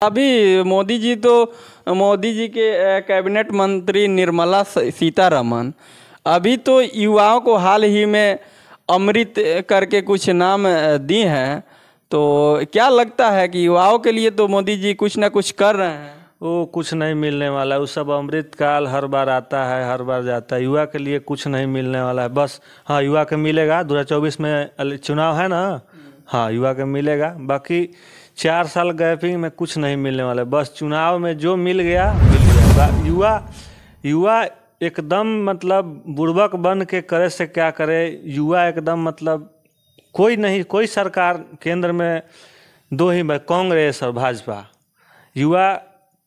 अभी मोदी जी के कैबिनेट मंत्री निर्मला सीतारमन अभी तो युवाओं को हाल ही में अमृत करके कुछ नाम दी हैं। तो क्या लगता है कि युवाओं के लिए तो मोदी जी कुछ ना कुछ कर रहे हैं? वो कुछ नहीं मिलने वाला है। वो सब अमृत काल हर बार आता है, हर बार जाता है। युवा के लिए कुछ नहीं मिलने वाला है। बस हाँ, युवा के मिलेगा 2024 में चुनाव है ना। हाँ, युवा के मिलेगा। बाकी 4 साल गैपिंग में कुछ नहीं मिलने वाला है। बस चुनाव में जो मिल गया मिल गया। युवा एकदम मतलब बुड़बक बन के करे से क्या करे। युवा एकदम मतलब कोई सरकार केंद्र में दो ही, कांग्रेस और भाजपा। युवा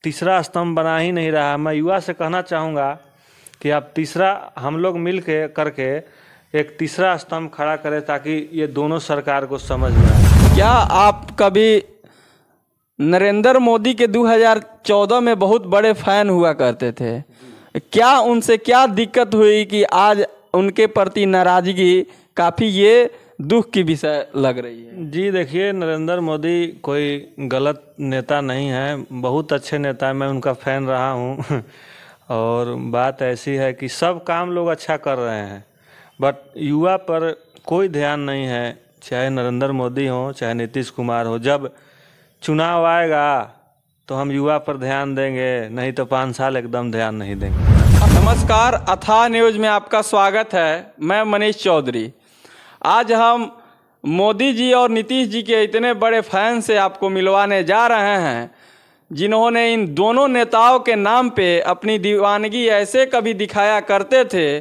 तीसरा स्तंभ बना ही नहीं रहा। मैं युवा से कहना चाहूँगा कि आप हम लोग मिल के करके एक तीसरा स्तंभ खड़ा करें ताकि ये दोनों सरकार को समझ में आए। क्या आप कभी नरेंद्र मोदी के 2014 में बहुत बड़े फैन हुआ करते थे? क्या उनसे क्या दिक्कत हुई कि आज उनके प्रति नाराजगी काफ़ी ये दुख की विषय लग रही है? जी देखिए, नरेंद्र मोदी कोई गलत नेता नहीं है, बहुत अच्छे नेता है। मैं उनका फ़ैन रहा हूँ और बात ऐसी है कि सब काम लोग अच्छा कर रहे हैं, बट युवा पर कोई ध्यान नहीं है। चाहे नरेंद्र मोदी हो, चाहे नीतीश कुमार हो। जब चुनाव आएगा तो हम युवा पर ध्यान देंगे, नहीं तो 5 साल एकदम ध्यान नहीं देंगे। नमस्कार, अथाह न्यूज़ में आपका स्वागत है। मैं मनीष चौधरी। आज हम मोदी जी और नीतीश जी के इतने बड़े फैन से आपको मिलवाने जा रहे हैं जिन्होंने इन दोनों नेताओं के नाम पे अपनी दीवानगी ऐसे कभी दिखाया करते थे।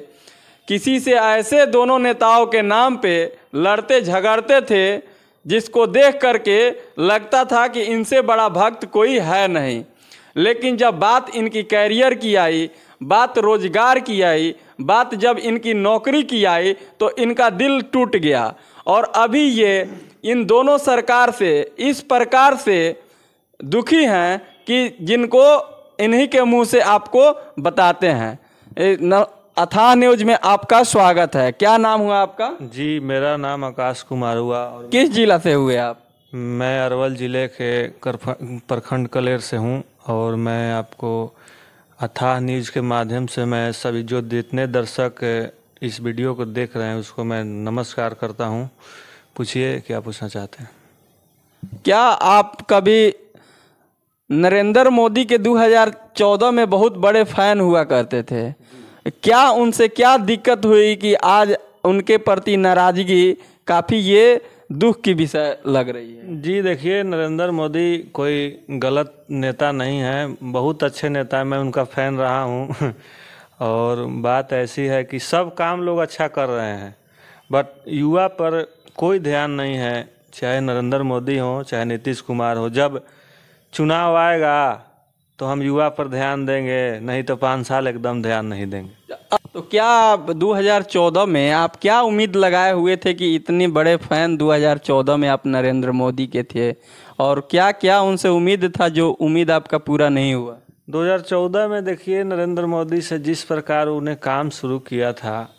किसी से ऐसे दोनों नेताओं के नाम पे लड़ते झगड़ते थे जिसको देख करके लगता था कि इनसे बड़ा भक्त कोई है नहीं। लेकिन जब बात इनकी कैरियर की आई, बात रोजगार की आई, बात जब इनकी नौकरी की आई तो इनका दिल टूट गया। और अभी ये इन दोनों सरकार से इस प्रकार से दुखी हैं कि जिनको इन्हीं के मुंह से आपको बताते हैं। अथाह न्यूज़ में आपका स्वागत है। क्या नाम हुआ आपका? जी, मेरा नाम आकाश कुमार हुआ। और किस जिला से हुए आप? मैं अरवल ज़िले के प्रखंड कलेर से हूँ। और मैं आपको अथाह न्यूज़ के माध्यम से मैं सभी जो जितने दर्शक इस वीडियो को देख रहे हैं उसको मैं नमस्कार करता हूँ। पूछिए, क्या पूछना चाहते हैं? क्या आप कभी नरेंद्र मोदी के 2014 में बहुत बड़े फैन हुआ करते थे? क्या उनसे क्या दिक्कत हुई कि आज उनके प्रति नाराजगी काफ़ी ये दुख की विषय लग रही है? जी देखिए, नरेंद्र मोदी कोई गलत नेता नहीं है, बहुत अच्छे नेता है। मैं उनका फ़ैन रहा हूँ और बात ऐसी है कि सब काम लोग अच्छा कर रहे हैं, बट युवा पर कोई ध्यान नहीं है। चाहे नरेंद्र मोदी हो, चाहे नीतीश कुमार हो। जब चुनाव आएगा तो हम युवा पर ध्यान देंगे, नहीं तो 5 साल एकदम ध्यान नहीं देंगे। तो क्या 2014 में आप क्या उम्मीद लगाए हुए थे कि इतने बड़े फैन 2014 में आप नरेंद्र मोदी के थे, और क्या क्या उनसे उम्मीद था जो उम्मीद आपका पूरा नहीं हुआ? 2014 में देखिए, नरेंद्र मोदी से जिस प्रकार उन्हें काम शुरू किया था,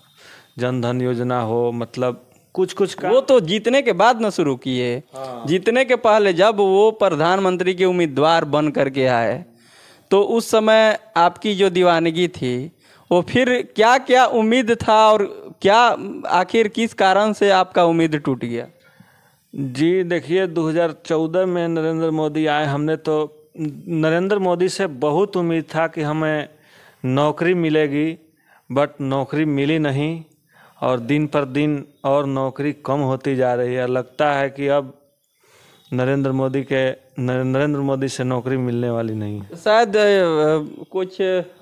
जनधन योजना हो, मतलब कुछ काम। वो तो जीतने के बाद न शुरू किए। हाँ। जीतने के पहले जब वो प्रधानमंत्री के उम्मीदवार बन करके आए तो उस समय आपकी जो दीवानगी थी वो फिर क्या क्या उम्मीद था, और क्या आखिर किस कारण से आपका उम्मीद टूट गया? जी देखिए, 2014 में नरेंद्र मोदी आए। हमने तो नरेंद्र मोदी से बहुत उम्मीद था कि हमें नौकरी मिलेगी, बट नौकरी मिली नहीं। और दिन पर दिन और नौकरी कम होती जा रही है। लगता है कि अब नरेंद्र मोदी से नौकरी मिलने वाली नहीं है। शायद कुछ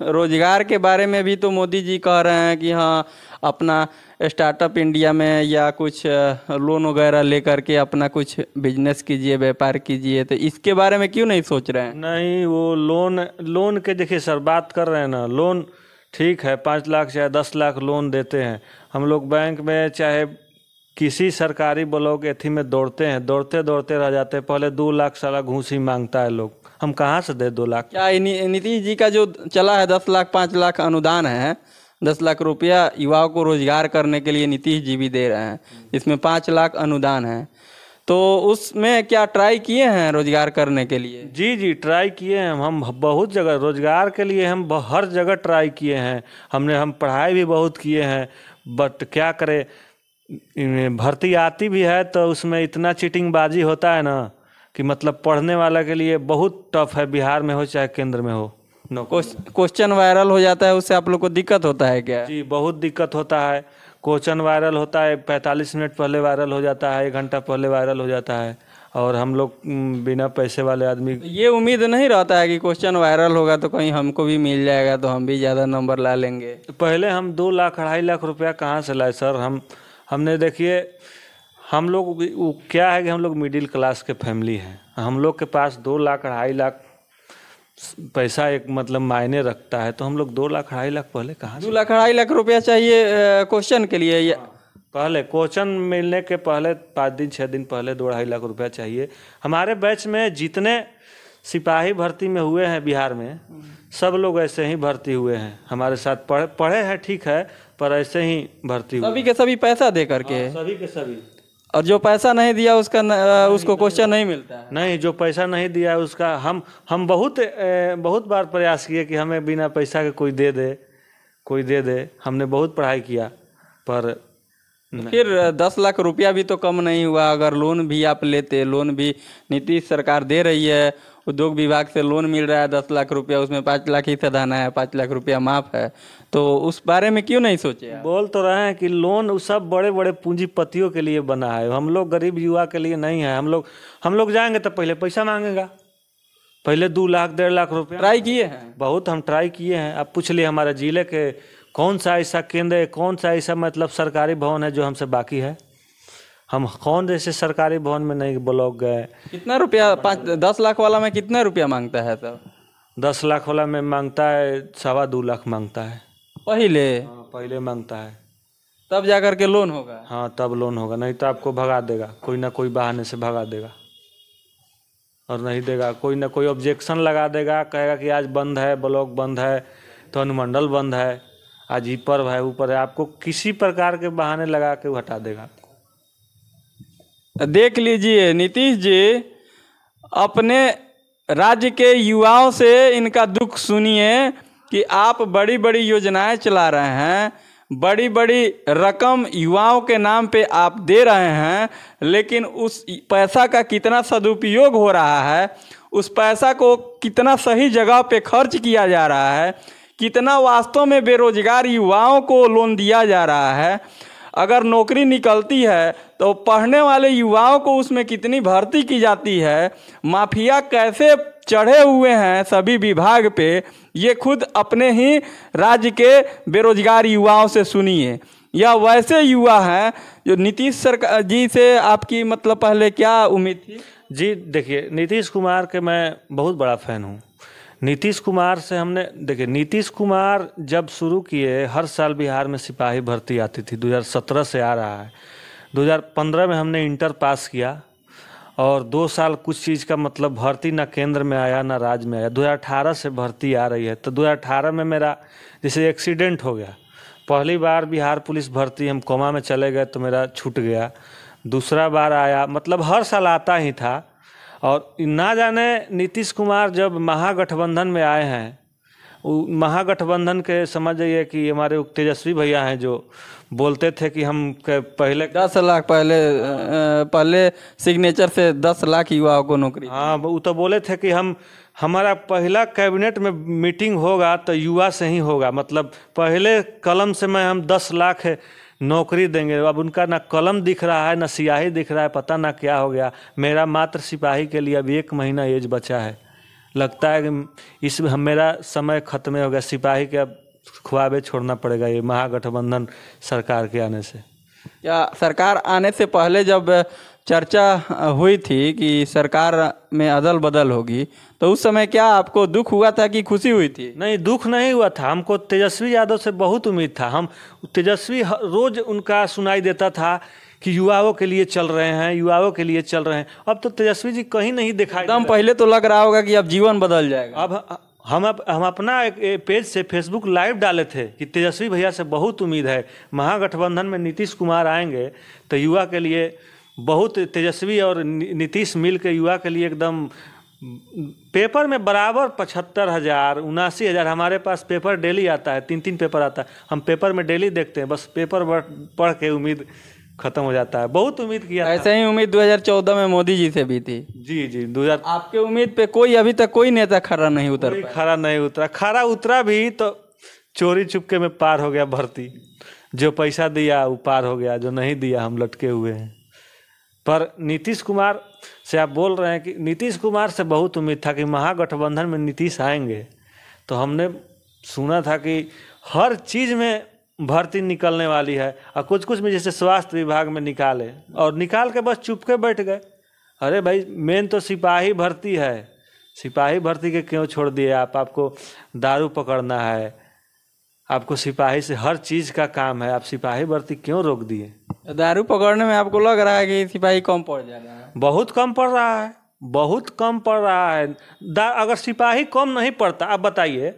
रोजगार के बारे में भी तो मोदी जी कह रहे हैं कि हाँ, अपना स्टार्टअप इंडिया में या कुछ लोन वगैरह लेकर के अपना कुछ बिजनेस कीजिए, व्यापार कीजिए। तो इसके बारे में क्यों नहीं सोच रहे हैं? नहीं, वो लोन के देखिए सर, बात कर रहे हैं ना। लोन ठीक है, 5 लाख चाहे 10 लाख लोन देते हैं। हम लोग बैंक में चाहे किसी सरकारी ब्लॉक एथी में दौड़ते हैं, दौड़ते रह जाते हैं। पहले 2 लाख साला घूस ही मांगता है लोग, हम कहाँ से दे 2 लाख? क्या नीतीश जी का जो चला है 10 लाख 5 लाख अनुदान है, 10 लाख रुपया युवाओं को रोजगार करने के लिए नीतीश जी भी दे रहे हैं, इसमें 5 लाख अनुदान है। तो उसमें क्या ट्राई किए हैं रोजगार करने के लिए? जी जी, ट्राई किए हैं हम बहुत जगह रोजगार के लिए, हम हर जगह ट्राई किए हैं। हम पढ़ाई भी बहुत किए हैं, बट क्या करें, भर्ती आती भी है तो उसमें इतना चीटिंगबाजी होता है ना कि मतलब पढ़ने वाला के लिए बहुत टफ है, बिहार में हो चाहे केंद्र में हो। क्वेश्चन वायरल हो जाता है, उससे आप लोग को दिक्कत होता है क्या? जी बहुत दिक्कत होता है। क्वेश्चन वायरल होता है, 45 मिनट पहले वायरल हो जाता है, 1 घंटा पहले वायरल हो जाता है, और हम लोग बिना पैसे वाले आदमी। ये उम्मीद नहीं रहता है कि क्वेश्चन वायरल होगा तो कहीं हमको भी मिल जाएगा तो हम भी ज़्यादा नंबर ला लेंगे? पहले हम 2 लाख 2.5 लाख रुपया कहाँ से लाए सर? हमने देखिए, हम लोग क्या है कि हम लोग मिडिल क्लास के फैमिली हैं। हम लोग के पास 2 लाख 2.5 लाख पैसा एक मतलब मायने रखता है, तो हम लोग 2 लाख 2.5 लाख पहले कहाँ 2 लाख 2.5 लाख रुपया चाहिए क्वेश्चन के लिए? पहले क्वेश्चन मिलने के पहले 5 दिन 6 दिन पहले 2-2.5 लाख रुपया चाहिए। हमारे बैच में जितने सिपाही भर्ती में हुए हैं बिहार में, सब लोग ऐसे ही भर्ती हुए हैं। हमारे साथ पढ़े हैं ठीक है, पर ऐसे ही भर्ती हुए। सभी के सभी पैसा दे करके? सभी के सभी। और जो पैसा नहीं दिया उसको क्वेश्चन नहीं मिलता है? नहीं, जो पैसा नहीं दिया उसका हम बहुत बार प्रयास किए कि हमें बिना पैसा के कोई दे दे। हमने बहुत पढ़ाई किया, पर फिर 10 लाख रुपया भी तो कम नहीं हुआ। अगर लोन भी आप लेते, लोन भी नीतीश सरकार दे रही है, उद्योग विभाग से लोन मिल रहा है 10 लाख रुपया, उसमें 5 लाख ही सधाना है, 5 लाख रुपया माफ है, तो उस बारे में क्यों नहीं सोचे आप? बोल तो रहे हैं कि लोन सब बड़े बड़े पूंजीपतियों के लिए बना है, हम लोग गरीब युवा के लिए नहीं है। हम लोग जाएंगे तो पहले पैसा मांगेगा, पहले 2 लाख 1.5 लाख रुपया। ट्राई किए हैं? बहुत हम ट्राई किए हैं। आप पूछ लिए हमारे जिले के कौन सा ऐसा केंद्र है, कौन सा ऐसा मतलब सरकारी भवन है जो हमसे बाकी है? हम कौन जैसे सरकारी भवन में नहीं ब्लॉक गए। कितना रुपया? 10 लाख वाला में कितना रुपया मांगता है तब? 10 लाख वाला में मांगता है 2.25 लाख मांगता है पहले? पहले मांगता है, तब जा करके लोन होगा? हाँ, तब लोन होगा, नहीं तो आपको भगा देगा, कोई ना कोई बहाने से भगा देगा और नहीं देगा। कोई ना कोई ऑब्जेक्शन लगा देगा, कहेगा कि आज बंद है, ब्लॉक बंद है, तो अनुमंडल बंद है, आज ही पर्व है, ऊपर है, आपको किसी प्रकार के बहाने लगा के हटा देगा आपको। देख लीजिए नीतीश जी, अपने राज्य के युवाओं से इनका दुख सुनिए कि आप बड़ी बड़ी योजनाएं चला रहे हैं, बड़ी बड़ी रकम युवाओं के नाम पे आप दे रहे हैं, लेकिन उस पैसा का कितना सदुपयोग हो रहा है, उस पैसा को कितना सही जगह पे खर्च किया जा रहा है, कितना वास्तव में बेरोजगार युवाओं को लोन दिया जा रहा है, अगर नौकरी निकलती है तो पढ़ने वाले युवाओं को उसमें कितनी भर्ती की जाती है, माफिया कैसे चढ़े हुए हैं सभी विभाग पे, ये खुद अपने ही राज्य के बेरोजगार युवाओं से सुनिए। यह वैसे युवा हैं जो नीतीश सरकार जी से आपकी मतलब पहले क्या उम्मीद थी? जी देखिए, नीतीश कुमार के मैं बहुत बड़ा फैन हूँ। नीतीश कुमार से हमने देखिए, नीतीश कुमार जब शुरू किए, हर साल बिहार में सिपाही भर्ती आती थी, 2017 से आ रहा है। 2015 में हमने इंटर पास किया और 2 साल कुछ चीज़ का मतलब भर्ती ना केंद्र में आया ना राज्य में आया। 2018 से भर्ती आ रही है, तो 2018 में मेरा जैसे एक्सीडेंट हो गया, पहली बार बिहार पुलिस भर्ती हम कोमा में चले गए तो मेरा छूट गया, दूसरा बार आया, मतलब हर साल आता ही था। और ना जाने नीतीश कुमार जब महागठबंधन में आए हैं, महागठबंधन के समझ जाइए कि हमारे तेजस्वी भैया हैं जो बोलते थे कि हम पहले 10 लाख पहले सिग्नेचर से 10 लाख युवाओं को नौकरी। हाँ, वो तो बोले थे कि हमारा पहला कैबिनेट में मीटिंग होगा तो युवा से ही होगा, मतलब पहले कलम से हम 10 लाख नौकरी देंगे। अब उनका ना कलम दिख रहा है, ना सियाही दिख रहा है, पता ना क्या हो गया। मेरा मात्र सिपाही के लिए अब 1 महीना एज बचा है, लगता है कि मेरा समय खत्म हो गया। सिपाही के अब ख्वाबे छोड़ना पड़ेगा ये महागठबंधन सरकार के आने से। या सरकार आने से पहले जब चर्चा हुई थी कि सरकार में अदल बदल होगी, तो उस समय क्या आपको दुख हुआ था कि खुशी हुई थी? नहीं, दुख नहीं हुआ था। हमको तेजस्वी यादव से बहुत उम्मीद था। हम तेजस्वी रोज उनका सुनाई देता था कि युवाओं के लिए चल रहे हैं, युवाओं के लिए चल रहे हैं। अब तो तेजस्वी जी कहीं नहीं दिखाई। एकदम पहले तो लग रहा होगा कि अब जीवन बदल जाएगा। अब हम अपना एक पेज से फेसबुक लाइव डाले थे कि तेजस्वी भैया से बहुत उम्मीद है, महागठबंधन में नीतीश कुमार आएंगे तो युवा के लिए बहुत तेजस्वी और नीतीश मिल के युवा के लिए एकदम पेपर में बराबर 75,000 79,000 हमारे पास पेपर डेली आता है, 3 पेपर आता है। हम पेपर में डेली देखते हैं, बस पेपर पढ़ के उम्मीद खत्म हो जाता है। बहुत उम्मीद किया था। ऐसे ही उम्मीद 2014 में मोदी जी से भी थी। जी 2000 आपके उम्मीद पे कोई अभी तक कोई नेता खरा नहीं उतर पाया। खरा नहीं उतरा, खरा उतरा भी तो चोरी चुपके में पार हो गया भर्ती। जो पैसा दिया वो पार हो गया, जो नहीं दिया हम लटके हुए हैं। पर नीतीश कुमार से आप बोल रहे हैं कि नीतीश कुमार से बहुत उम्मीद था कि महागठबंधन में नीतीश आएंगे, तो हमने सुना था कि हर चीज़ में भर्ती निकलने वाली है, और कुछ कुछ में जैसे स्वास्थ्य विभाग में निकाले और निकाल के बस चुप के बैठ गए। अरे भाई मेन तो सिपाही भर्ती है, सिपाही भर्ती के क्यों छोड़ दिए आप? आपको दारू पकड़ना है, आपको सिपाही से हर चीज़ का काम है, आप सिपाही भर्ती क्यों रोक दिए? दारू पकड़ने में आपको लग रहा है कि सिपाही कम पड़ जा रहा है? बहुत कम पड़ रहा है, बहुत कम पड़ रहा है। अगर सिपाही कम नहीं पड़ता, आप बताइए,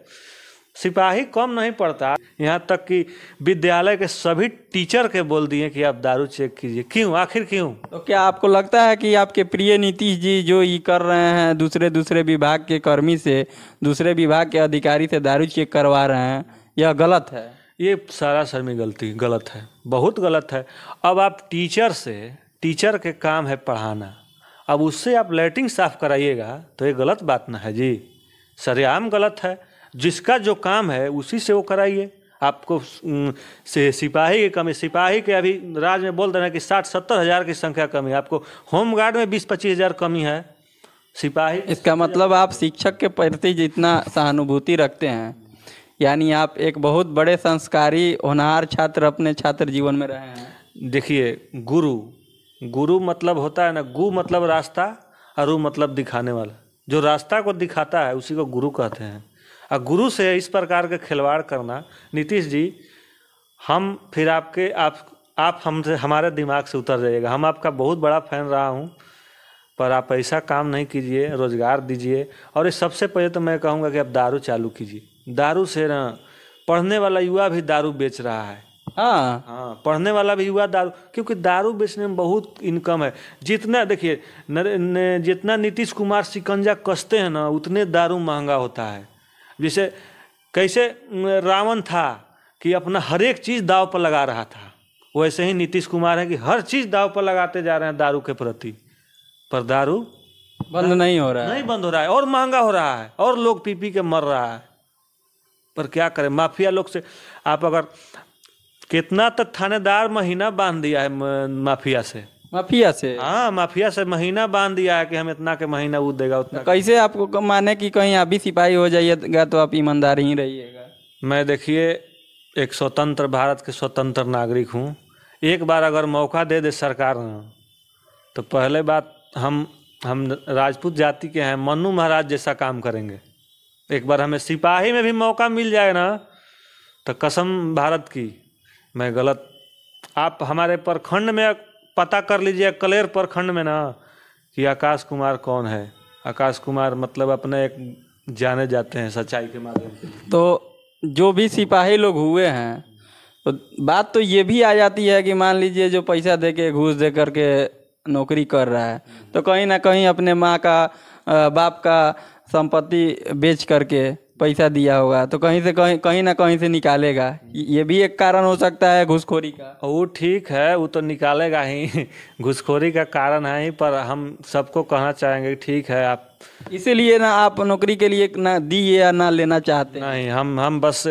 सिपाही कम नहीं पड़ता, यहाँ तक कि विद्यालय के सभी टीचर के बोल दिए कि आप दारू चेक कीजिए। क्यों? आखिर क्यों? तो क्या आपको लगता है कि आपके प्रिय नीतीश जी जो ये कर रहे हैं, दूसरे विभाग के कर्मी से, दूसरे विभाग के अधिकारी से दारू चेक करवा रहे हैं, यह गलत है? ये सरासर गलती गलत है, बहुत गलत है। अब आप टीचर के काम है पढ़ाना, अब उससे आप लैट्रिन साफ कराइएगा तो ये गलत बात ना है जी, सरेआम गलत है। जिसका जो काम है उसी से वो कराइए। आपको से सिपाही की कमी, सिपाही के अभी राज्य में बोल रहे हैं कि 60-70 हज़ार की संख्या कमी है, आपको होमगार्ड में 20-25 हज़ार कमी है सिपाही। इसका मतलब आप शिक्षक के प्रति जितना सहानुभूति रखते हैं, यानी आप एक बहुत बड़े संस्कारी होनहार छात्र अपने छात्र जीवन में रहे हैं। देखिए, गुरु मतलब होता है ना, गु मतलब रास्ता और रू मतलब दिखाने वाला। जो रास्ता को दिखाता है उसी को गुरु कहते हैं। और गुरु से इस प्रकार के खिलवाड़ करना, नीतीश जी, हम फिर आप हमसे हमारे दिमाग से उतर जाइएगा। हम आपका बहुत बड़ा फैन रहा हूँ, पर आप ऐसा काम नहीं कीजिए, रोजगार दीजिए। और ये सबसे पहले तो मैं कहूँगा कि आप दारू चालू कीजिए। दारू से ना पढ़ने वाला युवा भी दारू बेच रहा है। हाँ, पढ़ने वाला भी युवा दारू, क्योंकि दारू बेचने में बहुत इनकम है। जितना देखिए जितना नीतीश कुमार शिकंजा कसते हैं ना, उतने दारू महंगा होता है। जैसे कैसे रावण था कि अपना हर एक चीज़ दाव पर लगा रहा था, वैसे ही नीतीश कुमार है कि हर चीज़ दाव पर लगाते जा रहे हैं दारू के प्रति। पर दारू बंद नहीं हो रहा है, नहीं बंद हो रहा है, और महंगा हो रहा है, और लोग पी पी के मर रहा है। पर क्या करें, माफिया लोग से आप अगर कितना तक थानेदार महीना बांध दिया है माफिया से। हाँ, माफिया से महीना बांध दिया है कि हम इतना के महीना वो देगा उतना। कैसे आपको माने कि कहीं आप भी सिपाही हो जाइएगा तो आप ईमानदार ही रहिएगा? मैं देखिए, एक स्वतंत्र भारत के स्वतंत्र नागरिक हूँ। एक बार अगर मौका दे दे सरकार ना, तो पहले बात हम राजपूत जाति के हैं, मन्नू महाराज जैसा काम करेंगे। एक बार हमें सिपाही में भी मौका मिल जाए ना, तो कसम भारत की, मैं गलत, आप हमारे प्रखंड में पता कर लीजिए, कलेर प्रखंड में ना, कि आकाश कुमार कौन है। आकाश कुमार मतलब अपने एक जाने जाते हैं सच्चाई के माध्यम से। तो जो भी सिपाही लोग हुए हैं, तो बात तो ये भी आ जाती है कि मान लीजिए जो पैसा दे के, घूस दे करके नौकरी कर रहा है, तो कहीं ना कहीं अपने माँ का बाप का संपत्ति बेच करके पैसा दिया होगा, तो कहीं ना कहीं से निकालेगा। ये भी एक कारण हो सकता है घूसखोरी का। वो ठीक है, वो तो निकालेगा ही, घूसखोरी का कारण है ही। पर हम सबको कहना चाहेंगे ठीक है, आप इसीलिए ना आप नौकरी के लिए ना दिए या ना लेना चाहते हैं? नहीं, हम बस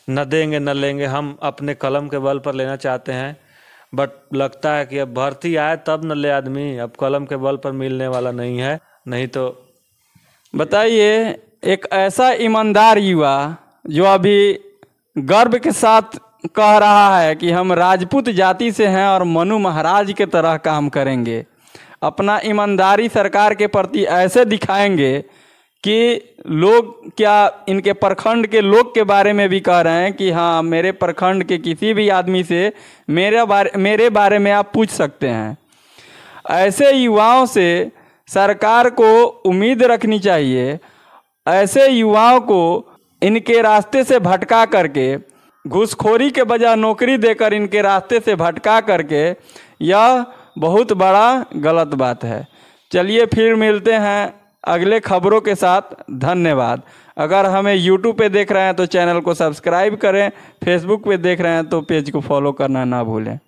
न देंगे न लेंगे, हम अपने कलम के बल पर लेना चाहते हैं। बट लगता है कि अब भर्ती आए तब न ले आदमी, अब कलम के बल पर मिलने वाला नहीं है। नहीं तो बताइए, एक ऐसा ईमानदार युवा जो अभी गर्व के साथ कह रहा है कि हम राजपूत जाति से हैं और मनु महाराज के तरह काम करेंगे, अपना ईमानदारी सरकार के प्रति ऐसे दिखाएंगे कि लोग क्या इनके प्रखंड के लोग के बारे में भी कह रहे हैं कि हाँ, मेरे प्रखंड के किसी भी आदमी से मेरे बारे में आप पूछ सकते हैं। ऐसे युवाओं से सरकार को उम्मीद रखनी चाहिए। ऐसे युवाओं को इनके रास्ते से भटका करके, घूसखोरी के बजाय नौकरी देकर इनके रास्ते से भटका करके, यह बहुत बड़ा गलत बात है। चलिए फिर मिलते हैं अगले खबरों के साथ। धन्यवाद। अगर हमें यूट्यूब पे देख रहे हैं तो चैनल को सब्सक्राइब करें, फेसबुक पे देख रहे हैं तो पेज को फॉलो करना ना भूलें।